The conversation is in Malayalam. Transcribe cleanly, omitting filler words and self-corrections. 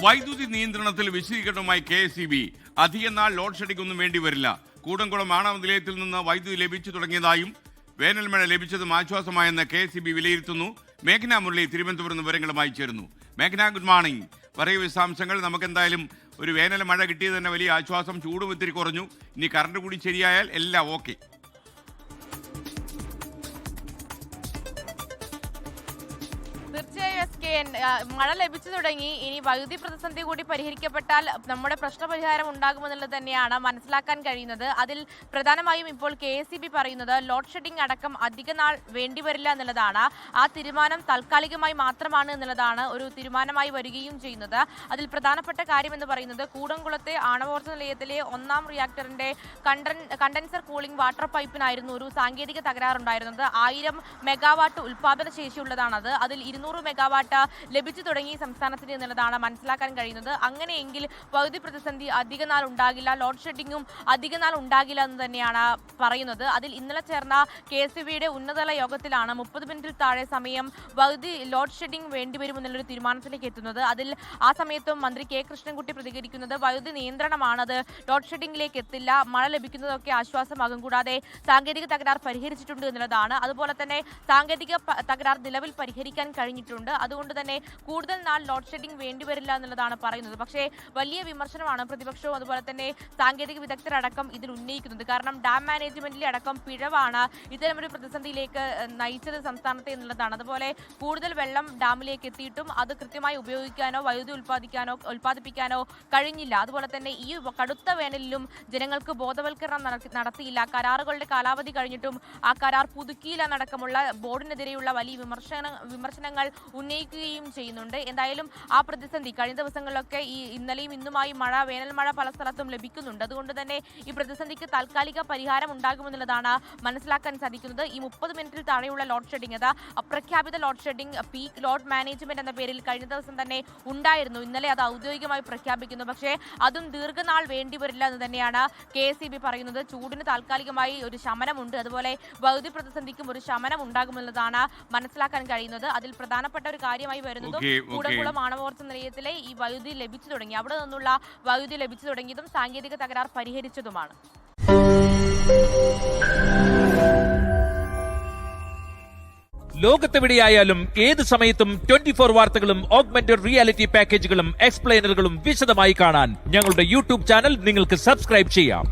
വൈദ്യുതി നിയന്ത്രണത്തിൽ വിശദീകരണവുമായി KSEB. അധിക നാൾ ലോഡ് ഷെഡിംഗ് ഒന്നും വേണ്ടി വരില്ല. കൂടംകുളം ആണവ നിലയത്തിൽ നിന്ന് വൈദ്യുതി ലഭിച്ചു തുടങ്ങിയതായും വേനൽ മഴ ലഭിച്ചതും ആശ്വാസമായെന്ന് KSEB വിലയിരുത്തുന്നു. മേഘ്ന മുരളി തിരുവനന്തപുരം വിവരങ്ങളുമായി ചേരുന്നു. മേഘ്ന, ഗുഡ് മോർണിംഗ്. പറയൂ വിശദാംശങ്ങൾ. നമുക്കെന്തായാലും ഒരു വേനൽ മഴ കിട്ടിയത് തന്നെ വലിയ ആശ്വാസം. ചൂടും ഇത്തിരി കുറഞ്ഞു. ഇനി കറണ്ട് കൂടി ശരിയായാൽ എല്ലാം ഓക്കെ. തീർച്ചയായും മഴ ലഭിച്ചു തുടങ്ങി. ഇനി വൈദ്യുതി പ്രതിസന്ധി കൂടി പരിഹരിക്കപ്പെട്ടാൽ നമ്മുടെ പ്രശ്നപരിഹാരം ഉണ്ടാകുമെന്നുള്ളത് തന്നെയാണ് മനസ്സിലാക്കാൻ കഴിയുന്നത്. അതിൽ പ്രധാനമായും ഇപ്പോൾ KSEB പറയുന്നത് ലോഡ് ഷെഡിംഗ് അടക്കം അധിക നാൾ വേണ്ടിവരില്ല എന്നുള്ളതാണ്. ആ തീരുമാനം താൽക്കാലികമായി മാത്രമാണ് എന്നുള്ളതാണ് ഒരു തീരുമാനമായി വരികയും ചെയ്യുന്നത്. അതിൽ പ്രധാനപ്പെട്ട കാര്യം എന്ന് പറയുന്നത് കൂടംകുളത്തെ ആണവോർജ്ജ നിലയത്തിലെ 1ാം റിയാക്ടറിന്റെ കണ്ടൻസർ കൂളിംഗ് വാട്ടർ പൈപ്പിനായിരുന്നു ഒരു സാങ്കേതിക തകരാറുണ്ടായിരുന്നത്. 1000 മെഗാവാട്ട് ഉൽപാദന ശേഷിയുള്ളതാണത്. അതിൽ 200 മെഗാവാട്ട് ലഭിച്ചു തുടങ്ങി സംസ്ഥാനത്തിന് എന്നുള്ളതാണ് മനസ്സിലാക്കാൻ കഴിയുന്നത്. അങ്ങനെയെങ്കിൽ വൈദ്യുതി പ്രതിസന്ധി അധിക നാൾ ഉണ്ടാകില്ല, ലോഡ് ഷെഡിങ്ങും അധിക നാൾ ഉണ്ടാകില്ല എന്ന് തന്നെയാണ് പറയുന്നത്. അതിൽ ഇന്നലെ ചേർന്ന KSEBയുടെ ഉന്നതതല യോഗത്തിലാണ് 30 മിനിറ്റിൽ താഴെ സമയം വൈദ്യുതി ലോഡ് ഷെഡിംഗ് വേണ്ടിവരുമെന്നുള്ളൊരു തീരുമാനത്തിലേക്ക് എത്തുന്നത്. അതിൽ ആ സമയത്തും മന്ത്രി K കൃഷ്ണൻകുട്ടി പ്രതികരിക്കുന്നത് വൈദ്യുതി നിയന്ത്രണമാണത്, ലോഡ് ഷെഡിംഗിലേക്ക് എത്തില്ല, മഴ ലഭിക്കുന്നതൊക്കെ ആശ്വാസമാകും, കൂടാതെ സാങ്കേതിക തകരാർ പരിഹരിച്ചിട്ടുണ്ട് എന്നുള്ളതാണ്. അതുപോലെ തന്നെ സാങ്കേതിക തകരാർ നിലവിൽ പരിഹരിക്കാൻ കഴിഞ്ഞിട്ടുണ്ട്. അതുകൊണ്ട് തന്നെ കൂടുതൽ നാൾ ലോഡ് ഷെഡിംഗ് വേണ്ടിവരില്ല എന്നുള്ളതാണ് പറയുന്നത്. പക്ഷേ വലിയ വിമർശനമാണ് പ്രതിപക്ഷവും അതുപോലെ തന്നെ സാങ്കേതിക വിദഗ്ധരടക്കം ഇതിൽ ഉന്നയിക്കുന്നത്. കാരണം ഡാം മാനേജ്മെന്റിലെ അടക്കം പിഴവാണ് ഇത്തരമൊരു പ്രതിസന്ധിയിലേക്ക് നയിച്ചത് സംസ്ഥാനത്തെ എന്നുള്ളതാണ്. അതുപോലെ കൂടുതൽ വെള്ളം ഡാമിലേക്ക് എത്തിയിട്ടും അത് കൃത്യമായി ഉപയോഗിക്കാനോ വൈദ്യുതി ഉൽപ്പാദിപ്പിക്കാനോ കഴിഞ്ഞില്ല. അതുപോലെ തന്നെ ഈ കടുത്ത വേനലിലും ജനങ്ങൾക്ക് ബോധവൽക്കരണം നടത്തിയില്ല. കരാറുകളുടെ കാലാവധി കഴിഞ്ഞിട്ടും ആ കരാർ പുതുക്കിയില്ലെന്നടക്കമുള്ള ബോർഡിനെതിരെയുള്ള വലിയ വിമർശനങ്ങൾ ഉന്നയിക്കുകയും ചെയ്യുന്നുണ്ട്. എന്തായാലും ആ പ്രതിസന്ധി കഴിഞ്ഞ ദിവസങ്ങളിലൊക്കെ ഇന്നലെയും ഇന്നുമായി വേനൽ മഴ പല സ്ഥലത്തും ലഭിക്കുന്നുണ്ട്. അതുകൊണ്ട് തന്നെ ഈ പ്രതിസന്ധിക്ക് താൽക്കാലിക പരിഹാരം ഉണ്ടാകുമെന്നുള്ളതാണ് മനസ്സിലാക്കാൻ സാധിക്കുന്നത്. ഈ 30 മിനിറ്റിൽ താഴെയുള്ള ലോഡ് ഷെഡിംഗ്, അത് അപ്രഖ്യാപിത load shedding, peak load management എന്ന പേരിൽ കഴിഞ്ഞ ദിവസം തന്നെ ഉണ്ടായിരുന്നു. ഇന്നലെ അത് ഔദ്യോഗികമായി പ്രഖ്യാപിക്കുന്നു. പക്ഷേ അതും ദീർഘനാൾ വേണ്ടിവരില്ല എന്ന് തന്നെയാണ് KSEB പറയുന്നത്. ചൂടിന് താൽക്കാലികമായി ഒരു ശമനമുണ്ട്, അതുപോലെ വൈദ്യുതി പ്രതിസന്ധിക്കും ഒരു ശമനം ഉണ്ടാകുമെന്നുള്ളതാണ് മനസ്സിലാക്കാൻ കഴിയുന്നത്. അതിൽ പ്രധാനപ്പെട്ട ഒരു കാര്യമായി വരുന്നതും കൂടംകുളം ആണവോർജ്ജ നിലയത്തിലെ ഈ വൈദ്യുതി ലഭിച്ചു തുടങ്ങി, അവിടെ നിന്നുള്ള വൈദ്യുതി ലഭിച്ചു തുടങ്ങിയതും സാങ്കേതിക തകരാർ പരിഹരിച്ചതുമാണ്. ലോകത്തെവിടെയായാലും ഏത് സമയത്തും 24 വാർത്തകളും ഓഗ്മെന്റഡ് റിയാലിറ്റി പാക്കേജുകളും എക്സ്പ്ലെയിനറുകളും വിശദമായി കാണാൻ ഞങ്ങളുടെ YouTube ചാനൽ നിങ്ങൾക്ക് സബ്സ്ക്രൈബ് ചെയ്യാം.